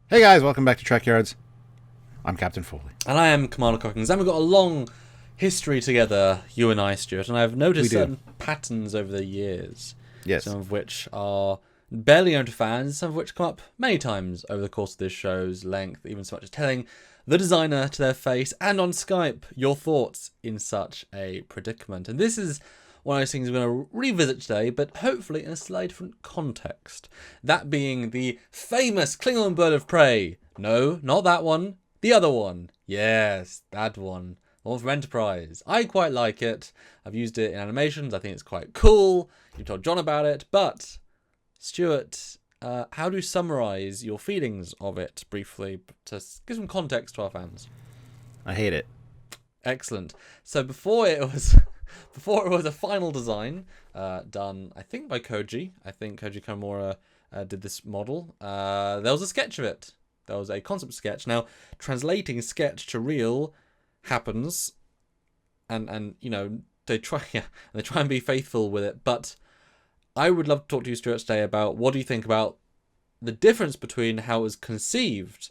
Hey guys, welcome back to Trekyards. I'm Captain Foley. And I am Commander Cockings, and we've got a long history together, you and I, Stuart, and I've We noticed do. certain patterns over the years, Yes. some of which are barely known to fans, some of which come up many times over the course of this show's length, even so much as telling the designer to their face and on Skype your thoughts in such a predicament. And this is one of those things we're going to revisit today, but hopefully in a slightly different context. That being the famous Klingon bird of prey. No, not that one. The other one. Yes, that one. The one from Enterprise. I quite like it. I've used it in animations. I think it's quite cool. You've told John about it. But, Stuart, how do you summarise your feelings of it briefly to give some context to our fans? I hate it. Excellent. So before it was a final design done, I think by Koji. I think Koji Kamura did this model. There was a sketch of it. There was a concept sketch. Now, translating sketch to real happens, and you know they try and be faithful with it. But I would love to talk to you, Stuart, today about what do you think about the difference between how it was conceived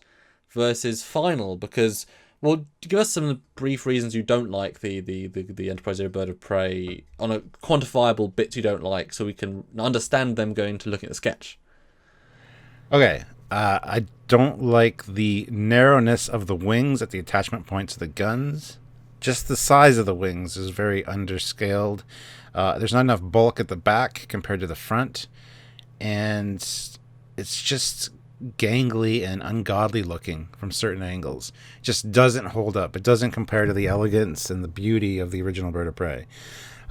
versus final, because well, give us some brief reasons you don't like the Enterprise Zero Bird of Prey on a quantifiable bits you don't like, so we can understand them going to looking at the sketch. Okay. I don't like the narrowness of the wings at the attachment points of the guns. Just the size of the wings is very underscaled. There's not enough bulk at the back compared to the front. And it's just gangly and ungodly looking from certain angles. It just doesn't hold up. It doesn't compare to the elegance and the beauty of the original Bird of Prey.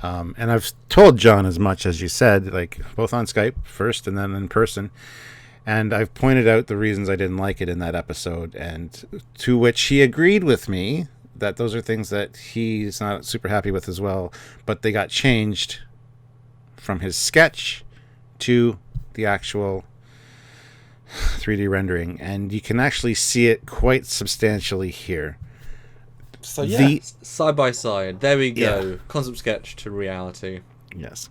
And I've told John as much as you said, like both on Skype first and then in person. And I've pointed out the reasons I didn't like it in that episode, and to which he agreed with me that those are things that he's not super happy with as well. But they got changed from his sketch to the actual 3D rendering, and you can actually see it quite substantially here. So yeah, side by side. There we go. Yeah. Concept sketch to reality. Yes.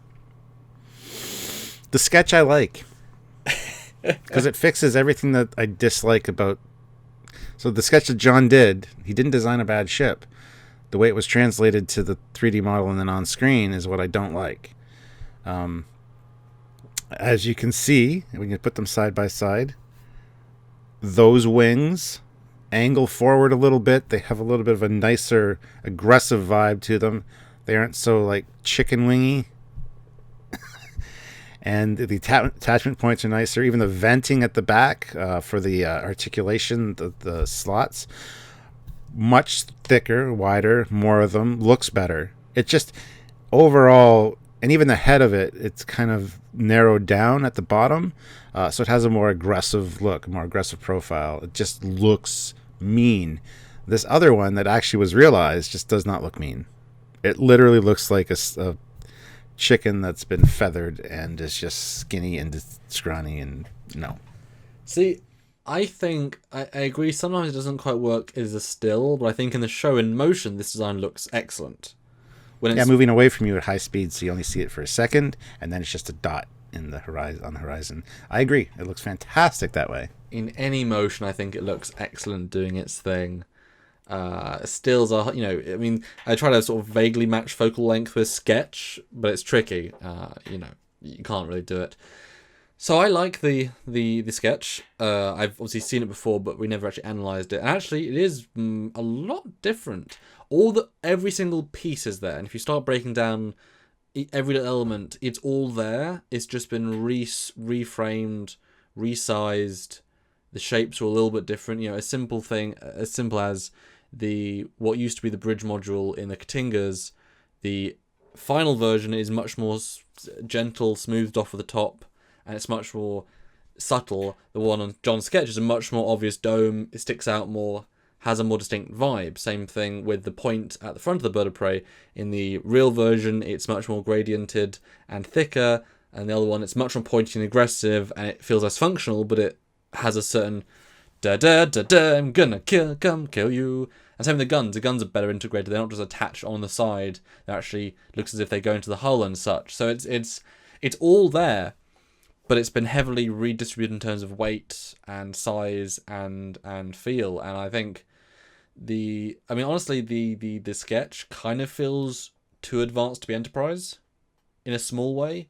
The sketch I like because it fixes everything that I dislike about. So the sketch that John did, he didn't design a bad ship. The way it was translated to the 3D model and then on screen is what I don't like. As you can see, when you put them side by side, those wings angle forward a little bit. They have a little bit of a nicer, aggressive vibe to them. They aren't so like chicken wingy. And the attachment points are nicer. Even the venting at the back for the articulation, the slots, much thicker, wider, more of them, looks better. It just overall, and even the head of it, it's kind of narrowed down at the bottom. So it has a more aggressive look, a more aggressive profile. It just looks mean. This other one that actually was realized just does not look mean. It literally looks like a chicken that's been feathered and is just skinny and scrawny, and no. See, I think I agree. Sometimes it doesn't quite work as a still, but I think in the show in motion, this design looks excellent. When Yeah, it's moving away from you at high speed, so you only see it for a second, and then it's just a dot in the horizon on the horizon. I agree. It looks fantastic that way. in any motion, I think it looks excellent doing its thing. Stills are, I mean, I try to sort of vaguely match focal length with sketch, but it's tricky. You can't really do it. So I like the sketch. I've obviously seen it before, but we never actually analysed it. And actually, it is a lot different. Every single piece is there, and if you start breaking down every little element, it's all there. It's just been reframed, resized. The shapes are a little bit different. A simple thing, as simple as what used to be the bridge module in the Katingas, the final version is much more gentle, smoothed off at the top, and it's much more subtle. The one on John's sketch is a much more obvious dome. It sticks out more, has a more distinct vibe. Same thing with the point at the front of the bird of prey. In the real version, it's much more gradiented and thicker, and the other one, it's much more pointy and aggressive, and it feels less functional, but it has a certain da da da da, I'm gonna kill you. And same with the guns. The guns are better integrated. They're not just attached on the side. They actually looks as if they go into the hull and such. So it's all there. but it's been heavily redistributed in terms of weight and size and feel. And I think honestly, the sketch kind of feels too advanced to be Enterprise in a small way.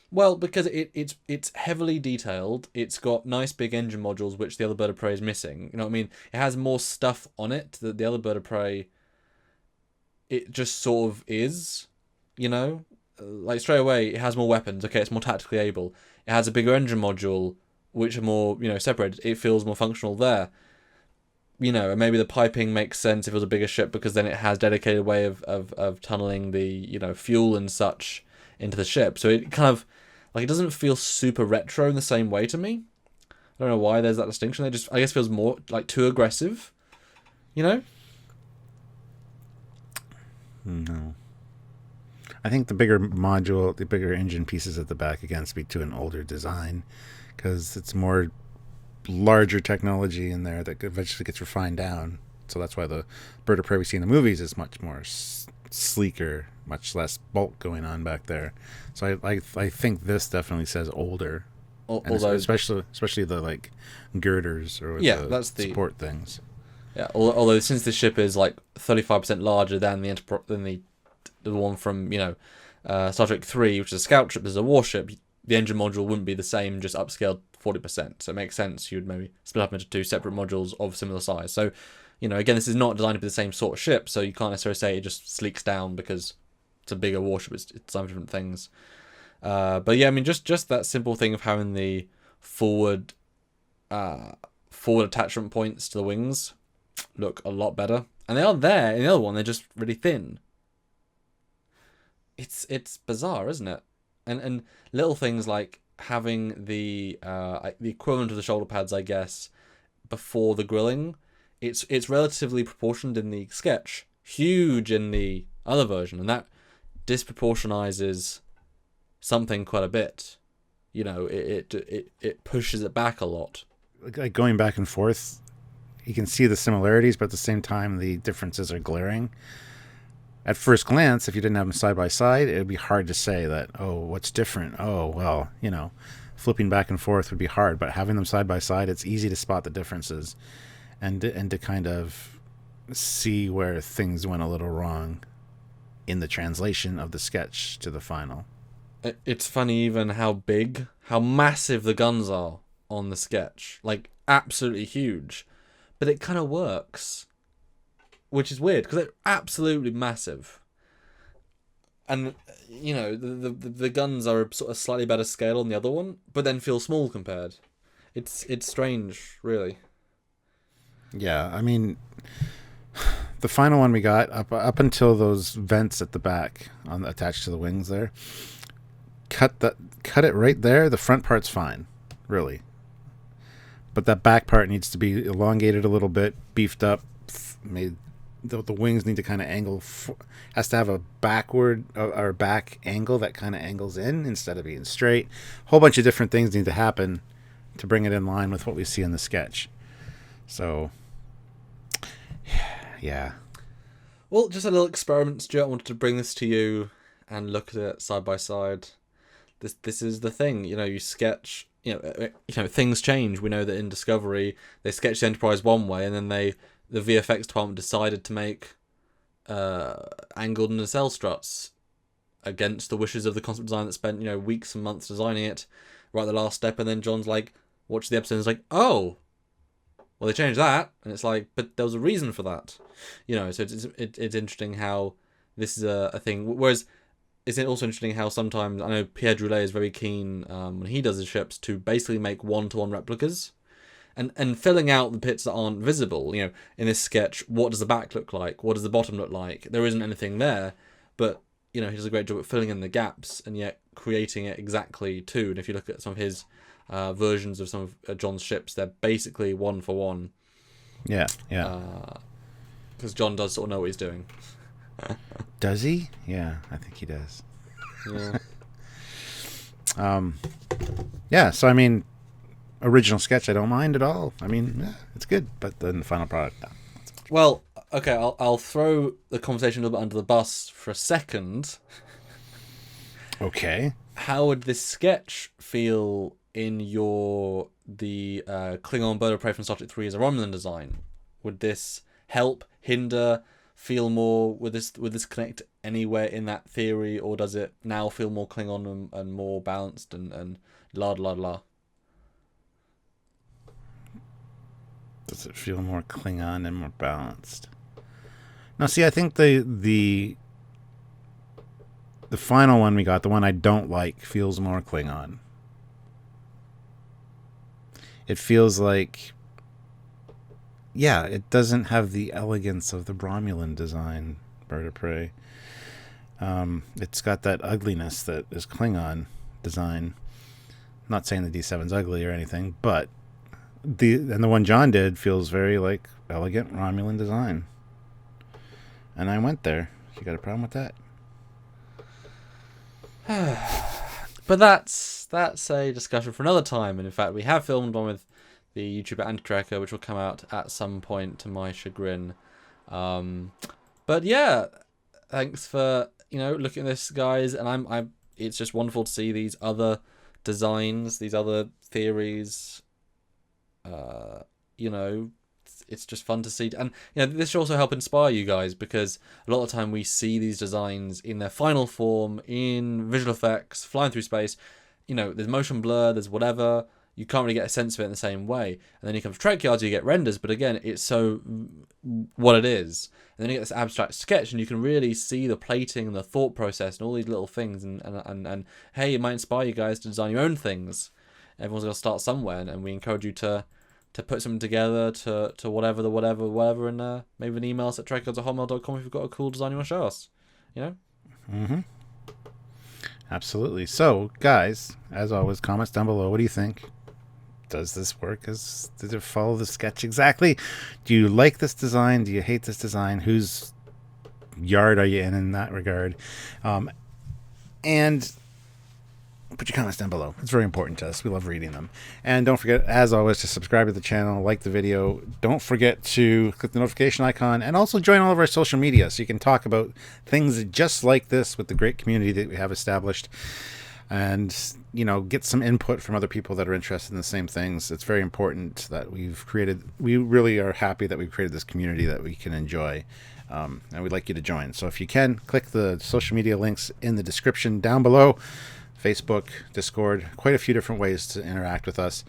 Well, because it's heavily detailed. It's got nice big engine modules, which the other Bird of Prey is missing. You know what I mean? It has more stuff on it that the other Bird of Prey, it just sort of is, you know? Like, straight away, it has more weapons. Okay, it's more tactically able. It has a bigger engine module, which are more, separated. It feels more functional there. And maybe the piping makes sense if it was a bigger ship, because then it has dedicated way of tunneling the, fuel and such into the ship. So it kind of, like, it doesn't feel super retro in the same way to me. I don't know why there's that distinction. It just, I guess, feels more, like, too aggressive, No. I think the bigger module, the bigger engine pieces at the back, again, speak to an older design, because it's more larger technology in there that eventually gets refined down. So that's why the Bird of Prey we see in the movies is much more sleeker, much less bulk going on back there. So I think this definitely says older, although especially the like girders or that's the support things. Yeah, although since the ship is like 35% larger than the one from Star Trek 3, which is a scout ship, is a warship, the engine module wouldn't be the same, just upscaled 40%. So it makes sense you'd maybe split up into two separate modules of similar size. So, again, this is not designed to be the same sort of ship, so you can't necessarily say it just sleeks down because it's a bigger warship. It's some different things. But yeah, I mean, just that simple thing of having the forward attachment points to the wings look a lot better, and they are there. In the other one, they're just really thin. It's bizarre, isn't it? And little things like having the equivalent of the shoulder pads, I guess, before the grilling. It's relatively proportioned in the sketch, huge in the other version, and that disproportionizes something quite a bit. It pushes it back a lot. Like going back and forth, you can see the similarities, but at the same time, the differences are glaring. At first glance, if you didn't have them side by side, it would be hard to say that, oh, what's different? Oh, well, flipping back and forth would be hard, but having them side by side, it's easy to spot the differences and to kind of see where things went a little wrong in the translation of the sketch to the final. It's funny even how massive the guns are on the sketch. Like, absolutely huge. But it kind of works. Which is weird, because they're absolutely massive. And, the guns are a sort of slightly better scale on the other one, but then feel small compared. It's strange, really. Yeah, I mean, the final one we got, up until those vents at the back attached to the wings there, cut it right there. The front part's fine, really. But that back part needs to be elongated a little bit, beefed up, made... The wings need to kind of angle, has to have a backward or back angle that kind of angles in instead of being straight. A whole bunch of different things need to happen to bring it in line with what we see in the sketch. So, yeah. Well, just a little experiment, Stuart. I wanted to bring this to you and look at it side by side. This is the thing, you sketch, things change. We know that in Discovery, they sketched the Enterprise one way, and then the VFX department decided to make angled nacelle struts against the wishes of the concept designer that spent weeks and months designing it right at the last step. And then John's like, watch the episode and is like, oh, well, they changed that, and it's like, but there was a reason for that, So it's interesting how this is a thing. Whereas it's also interesting how sometimes, I know Pierre Droulet is very keen when he does his ships to basically make one-to-one replicas. And filling out the bits that aren't visible, in this sketch, what does the back look like? What does the bottom look like? There isn't anything there, but, he does a great job at filling in the gaps and yet creating it exactly too. And if you look at some of his versions of some of John's ships, they're basically one for one. Yeah. Because John does sort of know what he's doing. Does he? Yeah, I think he does. Yeah. Yeah, so I mean... Original sketch, I don't mind at all. I mean, yeah, it's good, but then the final product, no. Well, okay, I'll throw the conversation a little bit under the bus for a second. Okay. how would this sketch feel in the Klingon bird of prey from Star Trek 3 as a Romulan design? Would this help, hinder, feel more? Would this connect anywhere in that theory, or does it now feel more Klingon and more balanced and la la la? Does it feel more Klingon and more balanced? Now, see, I think the final one we got, the one I don't like, feels more Klingon. It feels like, yeah, it doesn't have the elegance of the Romulan design, bird of prey. It's got that ugliness that is Klingon design. Not saying the D7's ugly or anything, but the one John did feels very like elegant Romulan design. And I went there. You got a problem with that? But that's a discussion for another time. And in fact, we have filmed one with the YouTuber Anti-Tracker, which will come out at some point, to my chagrin. But yeah, thanks for looking at this, guys. And I'm it's just wonderful to see these other designs, these other theories. It's just fun to see, and this should also help inspire you guys, because a lot of the time we see these designs in their final form in visual effects flying through space. There's motion blur, there's whatever, you can't really get a sense of it in the same way, and then you come to Trekyards, you get renders, but again, it's so what it is, and then you get this abstract sketch, and you can really see the plating and the thought process and all these little things, and hey, it might inspire you guys to design your own things. Everyone's got to start somewhere, and we encourage you to put something together, to whatever, and maybe an email us at trekyards@hotmail.com if you've got a cool design you want to show us. Mm-hmm. Absolutely. So, guys, as always, comments down below. What do you think? Does this work? Did it follow the sketch exactly? Do you like this design? Do you hate this design? Whose yard are you in that regard? And put your comments down below. It's very important to us. We love reading them. And don't forget, as always, to subscribe to the channel, like the video. Don't forget to click the notification icon, and also join all of our social media so you can talk about things just like this with the great community that we have established, and get some input from other people that are interested in the same things. It's very important that we really are happy that we've created this community that we can enjoy. And we'd like you to join. So if you can, click the social media links in the description down below. Facebook, Discord, quite a few different ways to interact with us,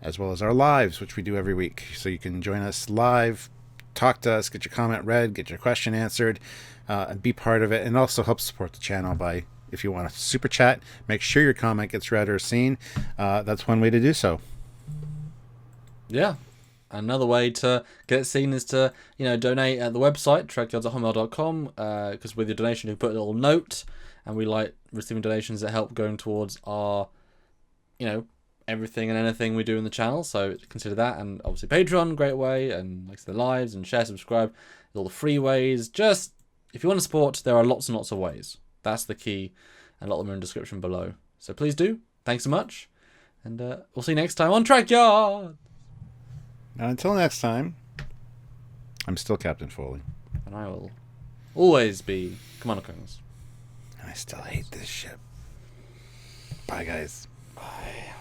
as well as our lives, which we do every week. So you can join us live, talk to us, get your comment read, get your question answered, and be part of it, and also help support the channel by, if you want to super chat, make sure your comment gets read or seen. That's one way to do so. Yeah. Another way to get it seen is to, donate at the website, trekyards@hotmail.com, because with your donation you put a little note, and we like receiving donations that help going towards our, everything and anything we do in the channel. So consider that, and obviously Patreon, great way, and like the lives, and share, subscribe, all the free ways. Just, if you want to support, there are lots and lots of ways. That's the key, and a lot of them are in the description below. So please do. Thanks so much, and we'll see you next time on Trekyard. And until next time, I'm still Captain Foley. And I will always be Commander Kings. I still hate this ship. Bye, guys. Bye.